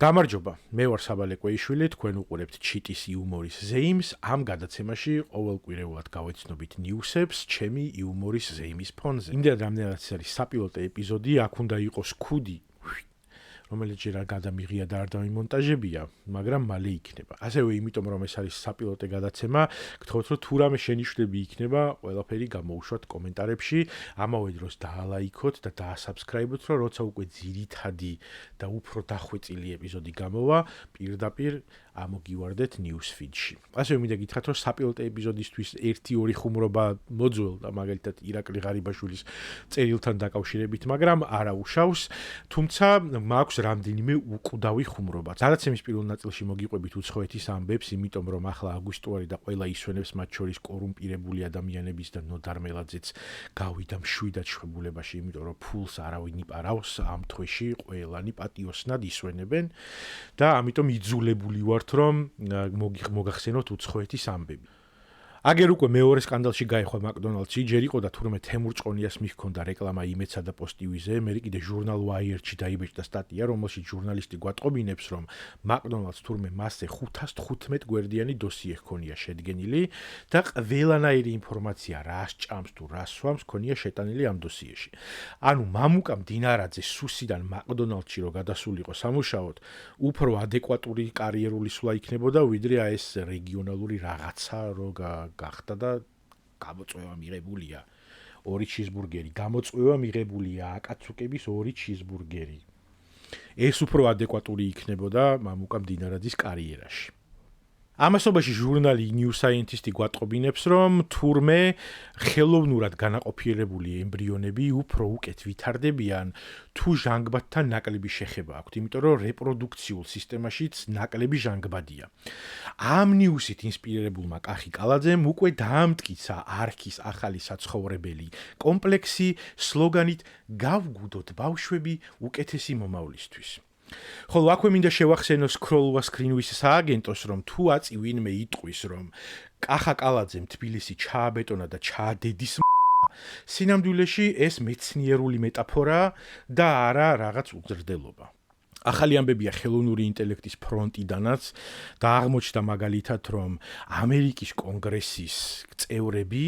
გამარჯობა, მე ვარ საბალე კვეიშვილი, თქვენ უყურებთ ჩიტის იუმორის ზეიმს. ამ გადაცემაში ყოველკვირეულად გავეცნობით ნიუსებს ჩემი იუმორის ზეიმის ფონზე. იმდენ რამდენად არის საპილოტო ეპიზოდი, აქ უნდა იყოს ქუდი, რომელიც ჯერ არ გადამიღია და არ დამიმონტაჟებია, მაგრამ მალე იქნება. ასევე იმიტომ რომ ეს არის საპილოტო გადაცემა, გთხოვთ რომ თუ რამე შენიშვნები იქნება, ყველაფერი გამოუშვათ კომენტარებში, ამავე დროს დაალაიქოთ და დაასაბსკრაიბოთ, რომ როცა უკვე ძირითადი და უფრო დახვეწილი ეპიზოდი გამოვა, პირდაპირ ამოგივარდეთ news feed-ში. ასევე მინდა გითხრათ, რომ საპილოტო ეპიზოდისთვის 1-2 ხუმრობა მოძველდა, მაგალითად ირაკლი ღარიბაშვილის წერილთან დაკავშირებით, მაგრამ არა უშავს, თუმცა მაქვს რამდენიმე უკვდავი ხუმრობა. გადაცემის პირველ ნაწილში მოგიყვებით უცხოეთის ამბებს, იმიტომ რომ ახლა აგვისტოარი და ყველა ისვენებს, მათ შორის კორუმპირებული ადამიანების და ნოდარ მელაძეც გავიდა მშვიდად შეხებულებაში, იმიტომ რომ ფულს არავინ იპარავს ამ თვეში, ყველანი პატიოსნად ისვენებენ და ამიტომ იძულებული ვართ, რომ მოგახსენოთ უცხოეთის ამბები. აგერ უკვე მეორე სკანდალში გაეხვა მაკდონალდსი, ჯერ იყო და თურმე თემურ ჭყონიას მიჰქონდა რეკლამა იმეცსა და პოსტივიზე, მე კიდე ჟურნალ Wired-ში დაიბეჭდა სტატია, რომელშიც ჟურნალისტი გვატყობინებს, რომ მაკდონალდს თურმე მასზე 515 გვერდიანი დოსიე ჰქონია შედგენილი და ყველანაირი ინფორმაცია რას ჭამს თუ რას სვამს ჰქონია შეტანილი ამ დოსიეში. ანუ მამუკა მდინარაძე სუსიდან მაკდონალდში რო გადასულიყო სამუშაოდ, უფრო ადეკვატური კარიერული სვლა იქნებოდა, ვიდრე ეს რეგიონალური რაღაცა რო გახდა და გამოწვევა მიღებულია 2 ჩიზბურგერი, გამოწვევა მიღებულია აკაცუკების 2 ჩიზბურგერი. ეს უფრო ადეკვატური იქნებოდა მამუკა მდინარაძის კარიერაში. ამასობაში ჟურნალი New Scientist გვატყობინებს, რომ თურმე ხელოვნურად განაყოფიერებული ემბრიონები უფრო უკეთ ვითარდებიან, თუ ჟანგბადთან ნაკლები შეხება აქვთ, იმიტომ რომ რეპროდუქციულ სისტემაშიც ნაკლები ჟანგბადია. ამ ნიუსით ინსპირირებულმა კახი კალაძემ უკვე დაამტკიცა არქის ახალი საცხოვრებელი კომპლექსი სლოგანით „გავგუდოთ ბავშვები უკეთესი მომავლისთვის“. ხოლო აქვე მინდა შევახსენო Scroll-ვა Screenwis სააგენტოს, რომ თუ აწი ვინმე იტყვის, რომ კახა კალაძემ თბილისი ჩააბეტონა და ჩაადედის სინამდვილეში ეს მეცნიერული მეტაფორაა და არა რაღაც უგრძრდელობა. ახალი ამბებია ხელოვნური ინტელექტის ფრონტიდანაც და აღმოჩნდა მაგალითად, რომ ამერიკის კონგრესის წევრები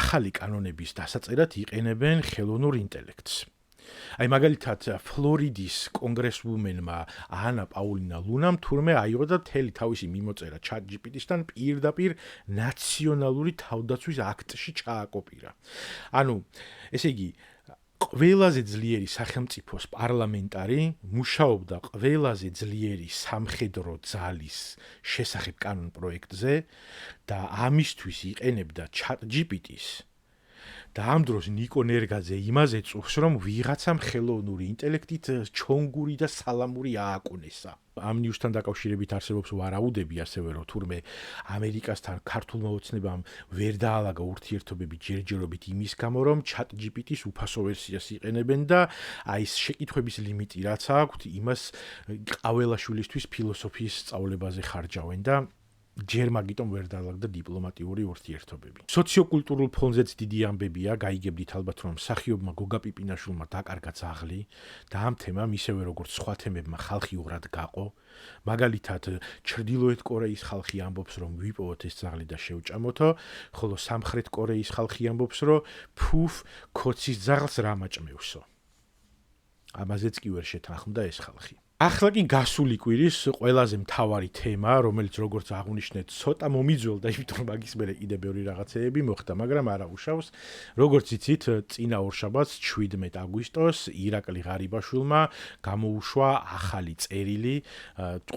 ახალი კანონების დასაწერად იყენებენ ხელოვნურ ინტელექტს. აი მაგალითად ფლორიდის კონგრესვუმენმა ანა პაულინა ლუნამ თურმე აიღო და მთელი თავისი მიმოწერა ChatGPT-სთან პირდაპირ ნაციონალური თავდაცვის აქტში ჩააკოპირა. ანუ ესე იგი ყველაზე ძლიერი სახელმწიფოს პარლამენტარი მუშაობდა ყველაზე ძლიერი სამხედრო ძალის შესახებ კანონ პროექტზე და ამისთვის იყენებდა ChatGPT-ს. და ამ დროს ნიკო ნერგაძე იმაზე წუხს, რომ ვიღაცამ ხელოვნური ინტელექტით ჩონგური და სალამური ააკონესა. ამ ნიუსთან დაკავშირებით არსებობს ვარაუდები, ასევე რომ თურმე ამერიკასთან ქართულმა ოცნებამ ვერ დაალაგა ურთიერთობები ჯერჯერობით იმის გამო, რომ ChatGPT-ს უფასო ვერსიას იყენებენ და აი ეს შეკითხვების ლიმიტი რაც აქვთ, იმას ყაველაშვილისთვის ფილოსოფიის სწავლებაზე ხარჯავენ და ჯერ მაგიტომ ვერ დაალაგდა დიპლომატიური ურთიერთობები. სოციოკულტურულ ფონზეც დიდი ამბებია, გაიგებდით ალბათ, რომ მსახიობმა გოგა პიპინაშვილმა დაკარგა ძაღლი და ამ თემამ ისევე როგორც სხვა თემებმა ხალხი უღრად გაყო. მაგალითად, ჩრდილოეთ კორეის ხალხი ამბობს, რომ ვიპოვოთ ეს ძაღლი და შევჭამოთო, ხოლო სამხრეთ კორეის ხალხი ამბობს, რომ ფუფ, ქოცის ძაღლს რა მაჭმევსო. ამაზეც კი ვერ შეთანხმდა ეს ხალხი. ახლა კი გასული კვირის ყველაზე მთავარი თემა, რომელიც როგორც აღვნიშნეთ, ცოტა მომიძველდა, იმიტომ რომ მაგის მერე კიდე ბევრი რაღაცეები მოხდა, მაგრამ არა უშავს. როგორც იცით, წინა ორშაბათს 17 აგვისტოს ირაკლი ღარიბაშვილმა გამოუშვა ახალი წერილი.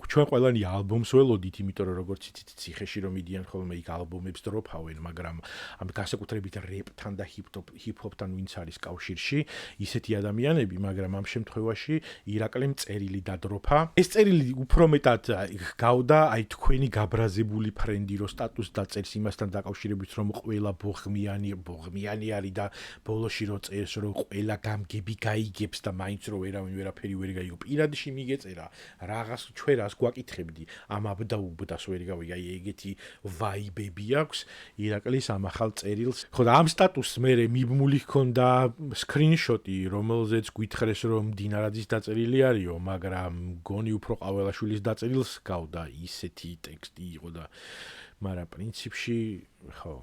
ჩვენ ყველანი ალბომს ველოდით, იმიტომ რომ როგორც იცით, ციხეში რომ მიდიან ხოლმე იქ ალბომებს დროფავენ, მაგრამ ამ განსაკუთრებით რეპთან და ჰიპ-ჰოპთან ვინც არის კავშირში, ისეთი ადამიანები, მაგრამ ამ შემთხვევაში ირაკლიმ წერილი დროფა. ეს წერილი უფრო მეტად გავდა აი თქვენი გაბრაზებული ფრენდი რო სტატუს დაწერს იმასთან დაკავშირებით, რომ ყველა ბოღმიანი არის და ბოლოში რო წერს, რომ ყველა გამგები გაიგებს და მაინც რო ვერავინ ვერაფერი ვერ გაიგო. პირადში მიგეწერა რაღაც ჩვენ რას გვაკითხებდი, ამ აბდაუბდას ვერ გავიგე, აი ეგეთი ვაიბები აქვს ირაკლის ამ ახალ წერილს. ხო და ამ სტატუსს მე მიბმული ჰქონდა სკრინშოტი, რომელზეც გითხრეს, რომ დინარაძის დაწერილი არისო, მაგრამ მგონი უფრო ყაველაშვილის დაწერილს გავდა ისეთი ტექსტი იყო და მაგრამ პრინციპში ხო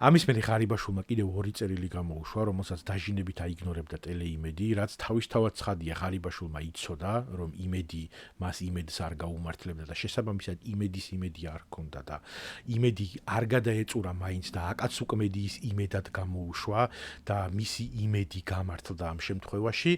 ამის მერე ღარიბაშვილმა კიდევ ორი წერილი გამოუშვა, რომელსაც დაჟინებით აიგნორებდა ტელეიმედი, რაც თავისთავად ცხადია ღარიბაშვილმა იცოდა, რომ იმედი მას იმედს არ გაუმართლებდა და შესაბამისად იმედის იმედი არ ჰქონდა და იმედი არ გადაეწურა მაინც და აკაცუკმედიის იმედად გამოუშვა და მისი იმედი გამართლდა ამ შემთხვევაში.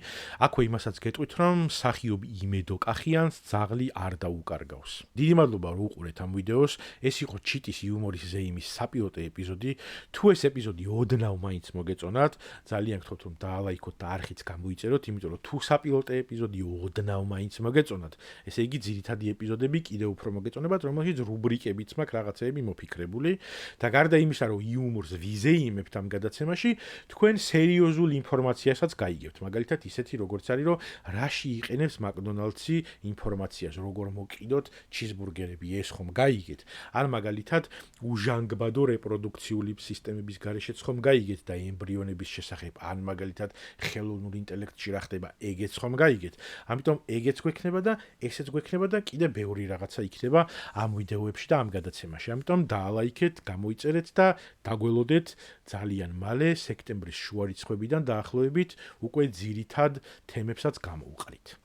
აქვე იმასაც გეტყვით, რომ მსახიობ იმედო კახიანს ძაღლი არ დაუკარგავს. დიდი მადლობა რომ უყურეთ ამ ვიდეოს. ეს იყო ჩიტის იუმორის ზეიმის საპილოტო ეპიზოდი. თუ ეს ეპიზოდი ოდნავ მაინც მოგეწონათ, ძალიან გთხოვთ რომ დაალაიქოთ და არხიც გამოიწეროთ, იმიტომ რომ თუ საპილოტო ეპიზოდი ოდნავ მაინც მოგეწონათ, ესე იგი ძირითადი ეპიზოდები კიდევ უფრო მოგეწონებათ, რომელშიც რუბრიკებიც მაქვს რაღაცეები მოფიქრებული და გარდა იმისა, რომ იუმორს ვიზეიმებთ ამ გადაცემაში, თქვენ სერიოზულ ინფორმაციასაც გაიგებთ. მაგალითად, ისეთი როგორც არის, რომ რაში იყენებს მაკდონალდსი ინფორმაციას, როგორ მოკიდოთ ჩიზბურგერები, ეს ხომ გაიგეთ. ან მაგალითად, უჟანგბადო რეპროდუქციული სისტემების გარეშეც ხომ გაიგეთ და ემბრიონების შესახებ, ან მაგალითად ხელოვნურ ინტელექტში რა ხდება, ეგეც ხომ გაიგეთ. ამიტომ ეგეც გვექნება და ესეც გვექნება და კიდე ბევრი რაღაცა იქნება ამ ვიდეოებში და ამ გადაცემაში. ამიტომ დაალაიქეთ, გამოიწერეთ და დაგველოდეთ ძალიან მალე სექტემბრის შუა რიცხვებიდან დაახლოებით უკვე ძირითად თემებსაც გამოვყრით.